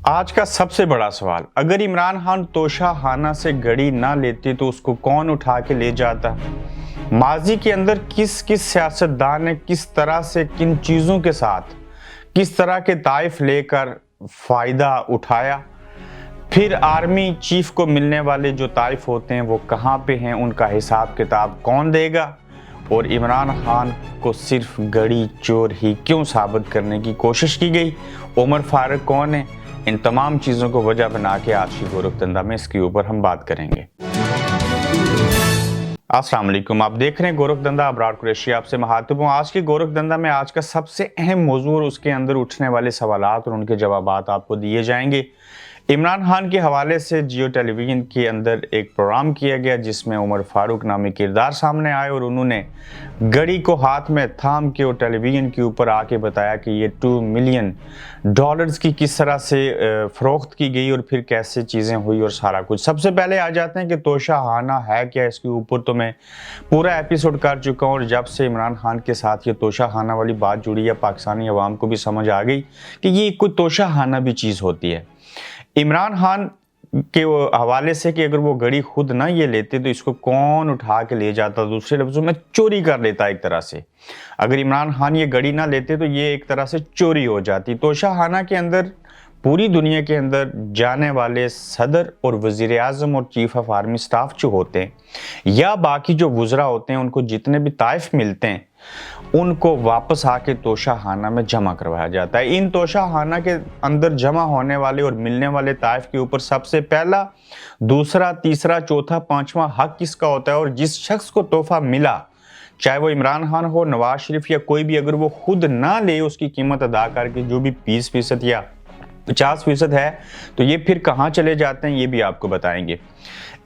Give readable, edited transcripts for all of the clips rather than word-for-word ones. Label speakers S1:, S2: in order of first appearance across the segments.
S1: आज का सबसे बड़ा सवाल, अगर इमरान खान तोशाखाना से घड़ी ना लेते तो उसको कौन उठा के ले जाता। माजी के अंदर किस किस सियासतदान ने किस तरह से किन चीज़ों के साथ किस तरह के ताइफ लेकर फ़ायदा उठाया। फिर आर्मी चीफ को मिलने वाले जो ताइफ होते हैं वो कहाँ पे हैं, उनका हिसाब किताब कौन देगा। और इमरान खान को सिर्फ घड़ी चोर ही क्यों साबित करने की कोशिश की गई। उमर फारूक कौन है, इन तमाम चीज़ों को वजह बना के आज की गोरखधंधा में इसके ऊपर हम बात करेंगे। अस्सलाम वालेकुम, आप देख रहे हैं गोरखधंधा, अबरार कुरैशी आपसे मुखातिब हूं। आज की गोरखधंधा में आज का सबसे अहम मौजू और उसके अंदर उठने वाले सवालात और उनके जवाबात आपको दिए जाएंगे। इमरान खान के हवाले से जियो टेलीविज़न के अंदर एक प्रोग्राम किया गया जिसमें उमर फारूक नामी किरदार सामने आए और उन्होंने घड़ी को हाथ में थाम के और टेलीविज़न के ऊपर आके बताया कि ये $2 मिलियन की किस तरह से फ़रोख्त की गई और फिर कैसे चीज़ें हुई और सारा कुछ। सबसे पहले आ जाते हैं कि तोशाखाना है क्या। इसके ऊपर तो मैं पूरा एपिसोड कर चुका हूँ और जब से इमरान खान के साथ ये तोशाखाना वाली बात जुड़ी है पाकिस्तानी अवाम को भी समझ आ गई कि ये कोई तोशाखाना भी चीज़ होती है। इमरान खान के हवाले से कि अगर वो घड़ी खुद ना ये लेते तो इसको कौन उठा के ले जाता, दूसरे लफ्ज़ों में चोरी कर लेता एक तरह से। अगर इमरान खान ये घड़ी ना लेते तो ये एक तरह से चोरी हो जाती। तोशाखाना के अंदर पूरी दुनिया के अंदर जाने वाले सदर और वज़ीर आज़म और चीफ ऑफ आर्मी स्टाफ जो होते हैं या बाकी जो वुज़रा होते हैं उनको जितने भी ताइफ मिलते हैं उनको वापस आके तोशाखाना में जमा करवाया जाता है। इन तोशाखाना के अंदर जमा होने वाले और मिलने वाले ताइफ के ऊपर सबसे पहला, दूसरा, तीसरा, चौथा, पांचवा हक किसका होता है। और जिस शख्स को तोहफा मिला, चाहे वो इमरान खान हो, नवाज शरीफ या कोई भी, अगर वो खुद ना ले उसकी कीमत अदा करके जो भी 20% या 50% है तो ये फिर कहाँ चले जाते हैं ये भी आपको बताएंगे।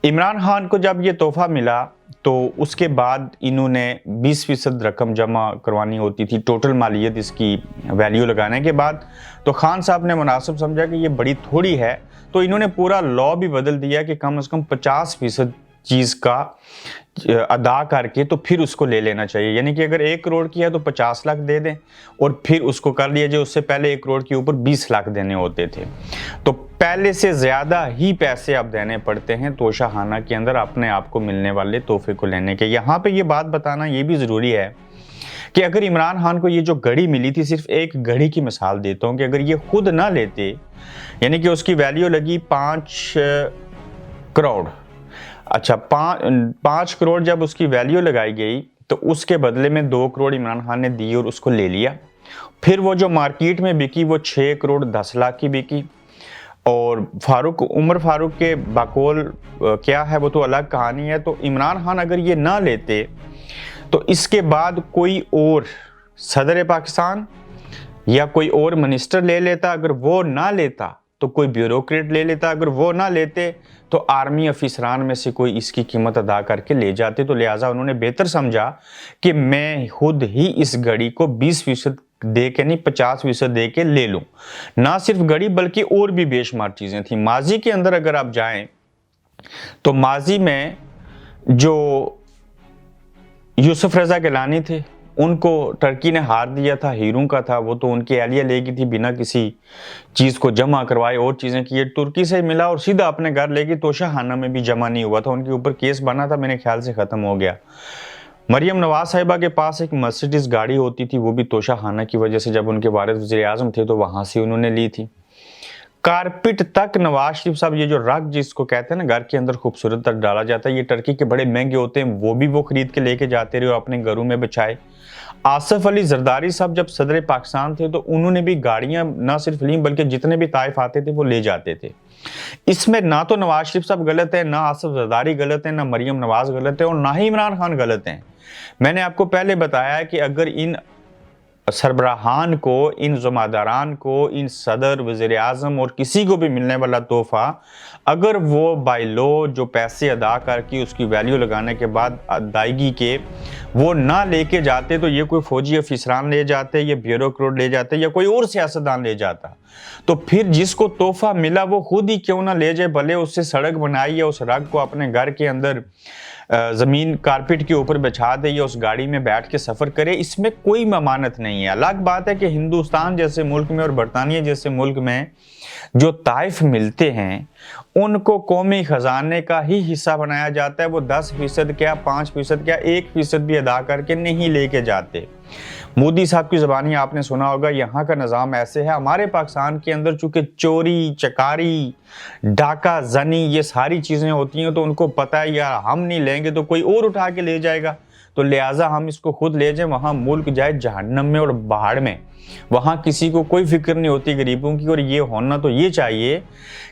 S1: इमरान खान को जब ये तोहफा मिला तो उसके बाद इन्होंने 20% रकम जमा करवानी होती थी, टोटल मालियत इसकी वैल्यू लगाने के बाद। तो खान साहब ने मुनासिब समझा कि ये बड़ी थोड़ी है तो इन्होंने पूरा लॉ भी बदल दिया कि कम से कम 50% चीज़ का अदा करके तो फिर उसको ले लेना चाहिए। यानी कि अगर 1 करोड़ की है तो 50 लाख दे दें और फिर उसको कर लिया जाए। उससे पहले 1 करोड़ के ऊपर 20 लाख देने होते थे, तो पहले से ज़्यादा ही पैसे अब देने पड़ते हैं तोशाखाना के अंदर अपने आप को मिलने वाले तोहफे को लेने के। यहाँ पे ये बात बताना ये भी ज़रूरी है कि अगर इमरान खान को ये जो घड़ी मिली थी, सिर्फ एक घड़ी की मिसाल देता हूँ कि अगर ये खुद ना लेते, यानी कि उसकी वैल्यू लगी 5 करोड़। अच्छा, 5 करोड़ जब उसकी वैल्यू लगाई गई तो उसके बदले में 2 करोड़ इमरान खान ने दी और उसको ले लिया। फिर वो जो मार्केट में बिकी वो 6 करोड़ 10 लाख की बिकी। और उमर फारूक के बकौल क्या है वो तो अलग कहानी है। तो इमरान खान अगर ये ना लेते तो इसके बाद कोई और सदर पाकिस्तान या कोई और मिनिस्टर ले लेता, अगर वो ना लेता तो कोई ब्यूरोक्रेट ले लेता, अगर वो ना लेते तो आर्मी अफिसरान में से कोई इसकी कीमत अदा करके ले जाते। तो लिहाजा उन्होंने बेहतर समझा कि मैं खुद ही इस घड़ी को 20% दे के नहीं 50% दे के ले लूं। ना सिर्फ घड़ी बल्कि और भी बेशुमार चीज़ें थी। माजी के अंदर अगर आप जाएं तो माजी में जो यूसुफ रजा गिलानी थे उनको टर्की ने हार दिया था, हीरों का था वो, तो उनकी एहलिया ले गई थी बिना किसी चीज़ को जमा करवाए और चीज़ें की। तुर्की से मिला और सीधा अपने घर ले गई। तोशाखाना में भी जमा नहीं हुआ था, उनके ऊपर केस बना था, मेरे ख्याल से ख़त्म हो गया। मरियम नवाज साहिबा के पास एक मर्सिडीज गाड़ी होती थी, वो भी तोशाखाना की वजह से, जब उनके वारिस वज़ीर आज़म थे तो वहाँ से उन्होंने ली थी। कारपेट तक नवाज शरीफ साहब, ये जो रग जिसको कहते हैं ना घर के अंदर खूबसूरत तक डाला जाता है, ये टर्की के बड़े महंगे होते हैं, वो भी वो खरीद के लेके जाते रहे और अपने घरों में बिछाए। आसिफ अली जरदारी साहब जब सदर पाकिस्तान थे तो उन्होंने भी गाड़ियां ना सिर्फ ली बल्कि जितने भी ताइफ आते थे वो ले जाते थे। इसमें ना तो नवाज शरीफ साहब गलत है, ना आसिफ जरदारी गलत है, ना मरियम नवाज गलत है और ना ही इमरान खान गलत हैं। मैंने आपको पहले बताया कि अगर इन सरबराहान को, इन ज़मादारान को, इन सदर, वज़ीर आज़म और किसी को भी मिलने वाला तोहफा अगर वो बाय लॉ जो पैसे अदा करके उसकी वैल्यू लगाने के बाद अदायगी के वो ना लेके जाते तो ये कोई फौजी अफिसरान ले जाते, या ब्यूरोक्रेट ले जाते, या कोई और सियासतदान ले जाता। तो फिर जिसको तोहफा मिला वो खुद ही क्यों ना ले जाए, भले उससे सड़क बनाई या उस रग को अपने घर के अंदर ज़मीन कारपेट के ऊपर बिछा दे या उस गाड़ी में बैठ के सफ़र करे, इसमें कोई ममानत नहीं है। अलग बात है कि हिंदुस्तान जैसे मुल्क में और बरतानिया जैसे मुल्क में जो ताइफ मिलते हैं उनको कौमी खजाने का ही हिस्सा बनाया जाता है। वो 10% क्या, 5% क्या, 1% भी अदा करके नहीं लेके जाते। मोदी साहब की ज़बानी आपने सुना होगा, यहाँ का निज़ाम ऐसे है। हमारे पाकिस्तान के अंदर चूँकि चोरी चकारी डाका जनी ये सारी चीज़ें होती हैं, तो उनको पता है यार हम नहीं लेंगे तो कोई और उठा के ले जाएगा, तो लिहाजा हम इसको खुद ले जाएं। वहाँ मुल्क जाए जहन्नम में और बाहर में, वहाँ किसी को कोई फिक्र नहीं होती गरीबों की। और ये होना तो ये चाहिए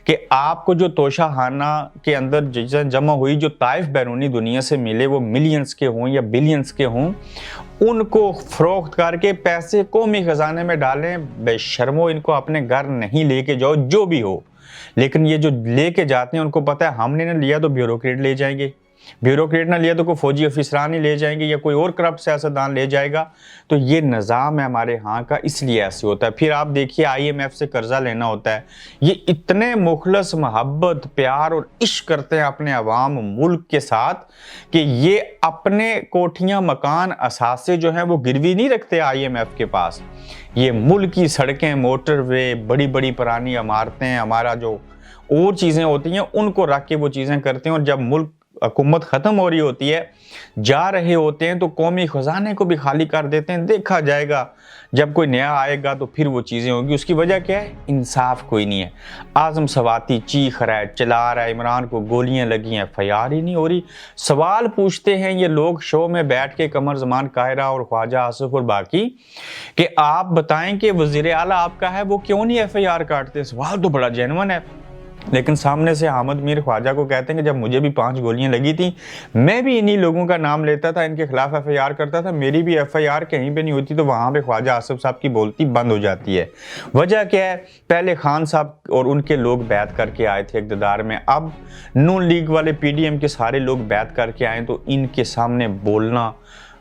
S1: कि आपको जो तोशाखाना के अंदर जमा हुई जो ताइफ बैरूनी दुनिया से मिले, वो मिलियंस के हों या बिलियंस के हों, उनको फरोख्त करके पैसे कौमी खजाने में डालें। बेशर्मो, इनको अपने घर नहीं लेके जाओ जो भी हो, लेकिन ये जो लेके जाते हैं उनको पता है हमने ना लिया तो ब्यूरोक्रेट ले जाएंगे, ब्यूरोक्रेट ना लिया तो कोई फौजी अफसरान ही ले जाएंगे या कोई और करप्ट सियासतदान ले जाएगा। तो ये निज़ाम है हमारे यहाँ का, इसलिए ऐसे होता है। फिर आप देखिए IMF से कर्जा लेना होता है, ये इतने मुखलस मोहब्बत प्यार और इश्क करते हैं अपने अवाम मुल्क के साथ कि ये अपने कोठियाँ मकान असासे जो हैं वो गिरवी नहीं रखते IMF के पास। ये मुल्क की सड़कें, मोटरवे, बड़ी बड़ी पुरानी इमारतें, हमारा जो और चीज़ें होती हैं उनको रख के वो चीज़ें करते हैं। और जब मुल्क हुकूमत ख़त्म हो रही होती है, जा रहे होते हैं, तो कौमी ख़जाने को भी खाली कर देते हैं। देखा जाएगा जब कोई नया आएगा तो फिर वो चीज़ें होंगी। उसकी वजह क्या है? इंसाफ कोई नहीं है। आज़म सवाती चीख रहा है, चिल्ला रहा है, इमरान को गोलियां लगी हैं, FIR ही नहीं हो रही। सवाल पूछते हैं ये लोग शो में बैठ के, कमर जमान कायरा और ख्वाजा आसिफ और बाकी, कि आप बताएं कि वज़ीर आला आपका है, वो क्यों नहीं FIR काटते? सवाल तो बड़ा जेन्युइन है। लेकिन सामने से अहमद मीर ख्वाजा को कहते हैं कि जब मुझे भी 5 गोलियां लगी थी, मैं भी इन्हीं लोगों का नाम लेता था, इनके खिलाफ FIR करता था, मेरी भी FIR कहीं पे नहीं होती, तो वहां पे ख्वाजा आसिफ साहब की बोलती बंद हो जाती है। वजह क्या है? पहले खान साहब और उनके लोग बैत करके आए थे इक़्तिदार में, अब नून लीग वाले PDM के सारे लोग बैत करके आए, तो इनके सामने बोलना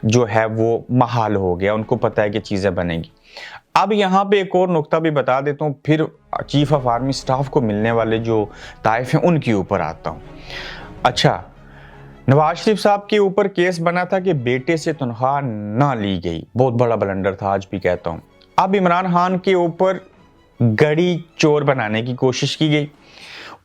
S1: जो है वो महाल हो गया। उनको पता है कि चीज़ें बनेंगी। अब यहाँ पे एक और नुक्ता भी बता देता हूँ, फिर चीफ ऑफ आर्मी स्टाफ को मिलने वाले जो ताइफ हैं उनके ऊपर आता हूँ। अच्छा, नवाज शरीफ साहब के ऊपर केस बना था कि बेटे से तनख्वाह ना ली गई, बहुत बड़ा ब्लंडर था, आज भी कहता हूँ। अब इमरान खान के ऊपर गड़ी चोर बनाने की कोशिश की गई।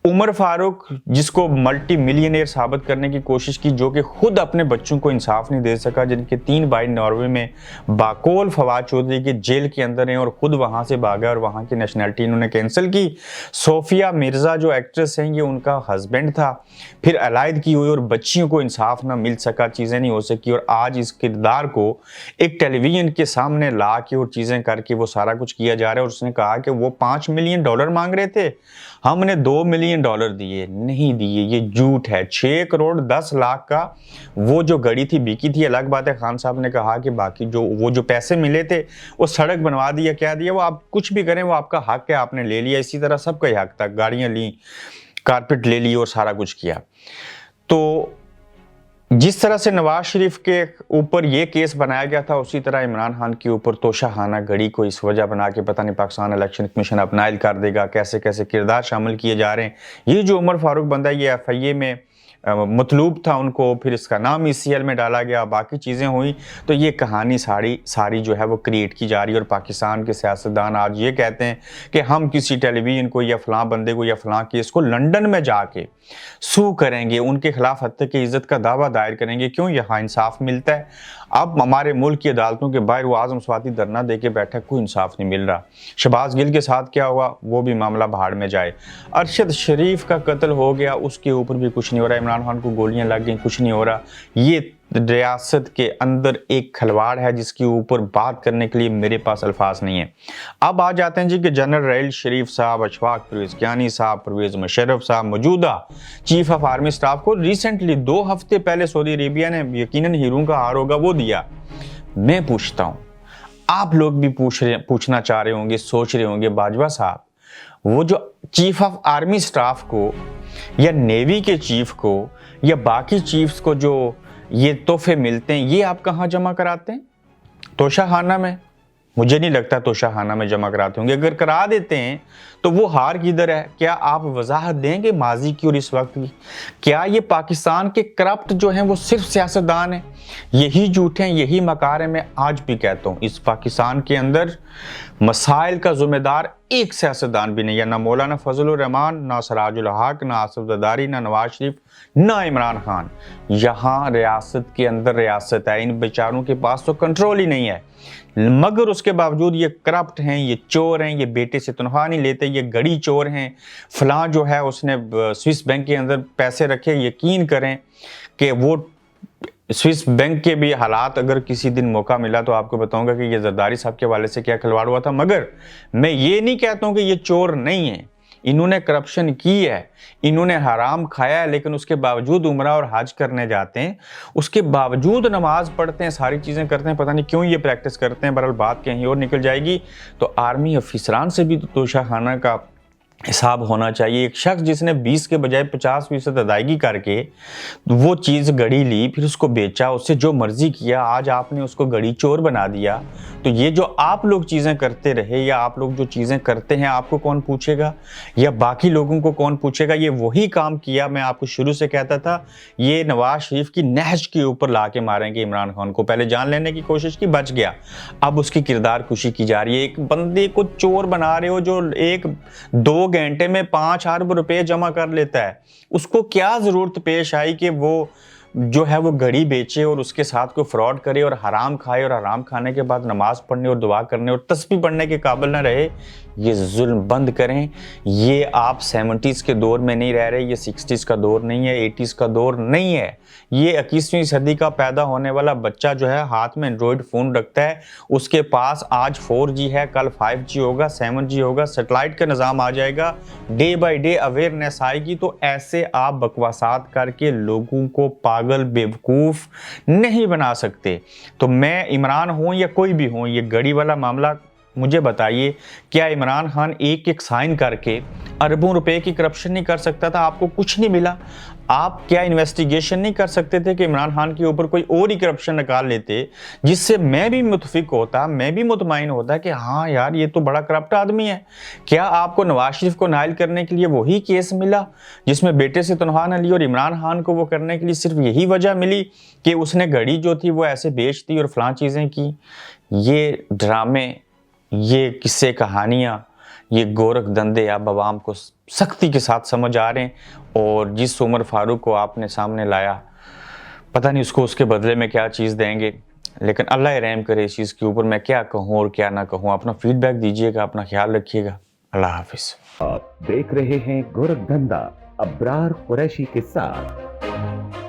S1: उमर फारूक, जिसको मल्टी मिलियनेयर साबित करने की कोशिश की, जो कि खुद अपने बच्चों को इंसाफ नहीं दे सका, जिनके 3 भाई नॉर्वे में बाकोल फवाद चौधरी के जेल के अंदर हैं और खुद वहां से भागा और वहां की नेशनलिटी इन्होंने कैंसिल की। सोफिया मिर्जा जो एक्ट्रेस हैं, ये उनका हस्बैंड था, फिर अलायदगी हुई और बच्चियों को इंसाफ ना मिल सका, चीज़ें नहीं हो सकी, और आज इस किरदार को एक टेलीविजन के सामने ला के और चीज़ें करके वो सारा कुछ किया जा रहा है। और उसने कहा कि वो $5 मिलियन मांग रहे थे, हमने $2 मिलियन दिए, नहीं दिए, ये झूठ है। 6 करोड़ 10 लाख का वो जो गड़ी थी बिकी थी। अलग बात है, खान साहब ने कहा कि बाकी जो पैसे मिले थे वो सड़क बनवा दिया, क्या दिया, वो आप कुछ भी करें, वो आपका हक है, आपने ले लिया। इसी तरह सबका ही हक था, गाड़ियां ली, कारपेट ले ली और सारा कुछ किया। तो जिस तरह से नवाज शरीफ के ऊपर ये केस बनाया गया था, उसी तरह इमरान खान के ऊपर तोशाखाना गड़ी को इस वजह बना के पता नहीं पाकिस्तान इलेक्शन कमीशन अब नाइल कर देगा, कैसे कैसे किरदार शामिल किए जा रहे हैं। ये जो उमर फारूक बंदा, ये FIA में मतलूब था, उनको फिर इसका नाम ECL में डाला गया, बाकी चीज़ें हुई। तो ये कहानी सारी जो है वो क्रिएट की जा रही है। और पाकिस्तान के सियासतदान आज ये कहते हैं कि हम किसी टेलीविज़न को या फलां बंदे को या फलां केस को लंदन में जाके सू करेंगे, उनके खिलाफ हत्या की इज्जत का दावा दायर करेंगे। क्यों? यहाँ इंसाफ मिलता है। अब हमारे मुल्क की अदालतों के बाहर वो आज़म स्वाति धरना दे के बैठा, कोई इंसाफ नहीं मिल रहा। शहबाज गिल के साथ क्या हुआ, वो भी मामला भाड़ में जाए। अरशद शरीफ का कत्ल हो गया, उसके ऊपर भी कुछ नहीं हो रहा। इमरान खान को गोलियां लग गई, कुछ नहीं हो रहा। ये रियासत के अंदर एक खलवाड़ है जिसके ऊपर बात करने के लिए मेरे पास अल्फाज नहीं है। अब आ जाते हैं जी कि जनरल राइल शरीफ साहब, अशफाक परवेज़ कियानी साहब, परवेज़ मुशर्रफ साहब, मौजूदा चीफ ऑफ आर्मी स्टाफ को रिसेंटली 2 हफ्ते पहले सऊदी अरेबिया ने यकीनन हीरों का हार होगा वो दिया। मैं पूछता हूँ, आप लोग भी पूछना चाह रहे होंगे, सोच रहे होंगे, बाजवा साहब, वो जो चीफ ऑफ आर्मी स्टाफ को या नेवी के चीफ को या बाकी चीफ्स को जो ये तोहफे मिलते हैं, ये आप कहाँ जमा कराते हैं? तोशाखाना में? मुझे नहीं लगता तोशाखाना में जमा कराते होंगे। अगर करा देते हैं तो वो हार किधर है? क्या आप वजाहत देंगे माजी की और इस वक्त की? क्या ये पाकिस्तान के करप्ट जो हैं वो सिर्फ सियासतदान हैं? यही झूठ हैं, यही मकार है। मैं आज भी कहता हूँ इस पाकिस्तान के अंदर मसाइल का जिम्मेदार एक सियासतदान भी नहीं है, ना मौलाना फजलुर रहमान, ना सिराजुल हक, ना आसिफ जरदारी, ना नवाज शरीफ, ना इमरान खान। यहाँ रियासत के अंदर रियासत है, इन बेचारों के पास तो कंट्रोल ही नहीं है, मगर उसके बावजूद ये करप्ट हैं, ये चोर हैं, ये बेटे से तनख्वाह नहीं लेते, ये गड़ी चोर हैं। फलां जो है उसने स्विस बैंक के अंदर पैसे रखे, यकीन करें कि वो स्विस बैंक के भी हालात, अगर किसी दिन मौका मिला तो आपको बताऊंगा कि ये जरदारी साहब के हवाले से क्या खिलवाड़ हुआ था। मगर मैं ये नहीं कहता हूं कि ये चोर नहीं है, इन्होंने करप्शन की है, इन्होंने हराम खाया है, लेकिन उसके बावजूद उम्रा और हज करने जाते हैं, उसके बावजूद नमाज पढ़ते हैं, सारी चीज़ें करते हैं। पता नहीं क्यों ये प्रैक्टिस करते हैं, बहरहाल बात कहीं और निकल जाएगी। तो आर्मी अफसरान से भी तो तोशाखाना का हिसाब होना चाहिए। एक शख्स जिसने 20 के बजाय 50% अदायगी करके वो चीज़ गड़ी ली, फिर उसको बेचा, उससे जो मर्जी किया, आज आपने उसको गड़ी चोर बना दिया। तो ये जो आप लोग चीज़ें करते रहे या आप लोग जो चीज़ें करते हैं, आपको कौन पूछेगा या बाकी लोगों को कौन पूछेगा? ये वही काम किया, मैं आपको शुरू से कहता था, ये नवाज शरीफ की नहज के ऊपर ला के मारेंगे इमरान खान को। पहले जान लेने की कोशिश की, बच गया, अब उसकी किरदार कुशी की जा रही है। एक बंदे को चोर बना रहे हो जो 1-2 घंटे में 5 अरब रुपए जमा कर लेता है, उसको क्या जरूरत पेश आई कि वो जो है वो घड़ी बेचे और उसके साथ कोई फ्रॉड करे और हराम खाए, और हराम खाने के बाद नमाज पढ़ने और दुआ करने और तस्बीह पढ़ने के काबिल ना रहे। ये जुल्म बंद करें। ये आप 70s के दौर में नहीं रह रहे, ये 60s का दौर नहीं है, 80s का दौर नहीं है। ये 21वीं सदी का पैदा होने वाला बच्चा जो है हाथ में एंड्रॉयड फ़ोन रखता है, उसके पास आज 4G है, कल 5G होगा, 7G होगा, सैटेलाइट का निज़ाम आ जाएगा, डे बाय डे अवेयरनेस आएगी। तो ऐसे आप बकवासात करके लोगों को पागल बेवकूफ़ नहीं बना सकते। तो मैं इमरान हूँ या कोई भी हूँ, ये गड़ी वाला मामला मुझे बताइए, क्या इमरान खान एक एक साइन करके अरबों रुपए की करप्शन नहीं कर सकता था? आपको कुछ नहीं मिला? आप क्या इन्वेस्टिगेशन नहीं कर सकते थे कि इमरान खान के ऊपर कोई और ही करप्शन निकाल लेते, जिससे मैं भी मुतफिक होता, मैं भी मुतमईन होता कि हाँ यार ये तो बड़ा करप्ट आदमी है? क्या आपको नवाज शरीफ को नाइल करने के लिए वही केस मिला जिसमें बेटे से तनख्वाह न ली, और इमरान खान को वो करने के लिए सिर्फ यही वजह मिली कि उसने घड़ी जो थी वो ऐसे बेच दी और फलां चीज़ें की? ये ड्रामे, ये किस्से कहानियाँ, ये गोरख धंधे अब आवाम को सख्ती के साथ समझ आ रहे हैं। और जिस उमर फारूक को आपने सामने लाया, पता नहीं उसको उसके बदले में क्या चीज़ देंगे, लेकिन अल्लाह रहम करे इस चीज़ के ऊपर। मैं क्या कहूँ और क्या ना कहूँ, अपना फीडबैक दीजिएगा, अपना ख्याल रखिएगा। अल्लाह हाफिज़।
S2: आप देख रहे हैं गोरख धंधा अब्रार कुरैशी के साथ।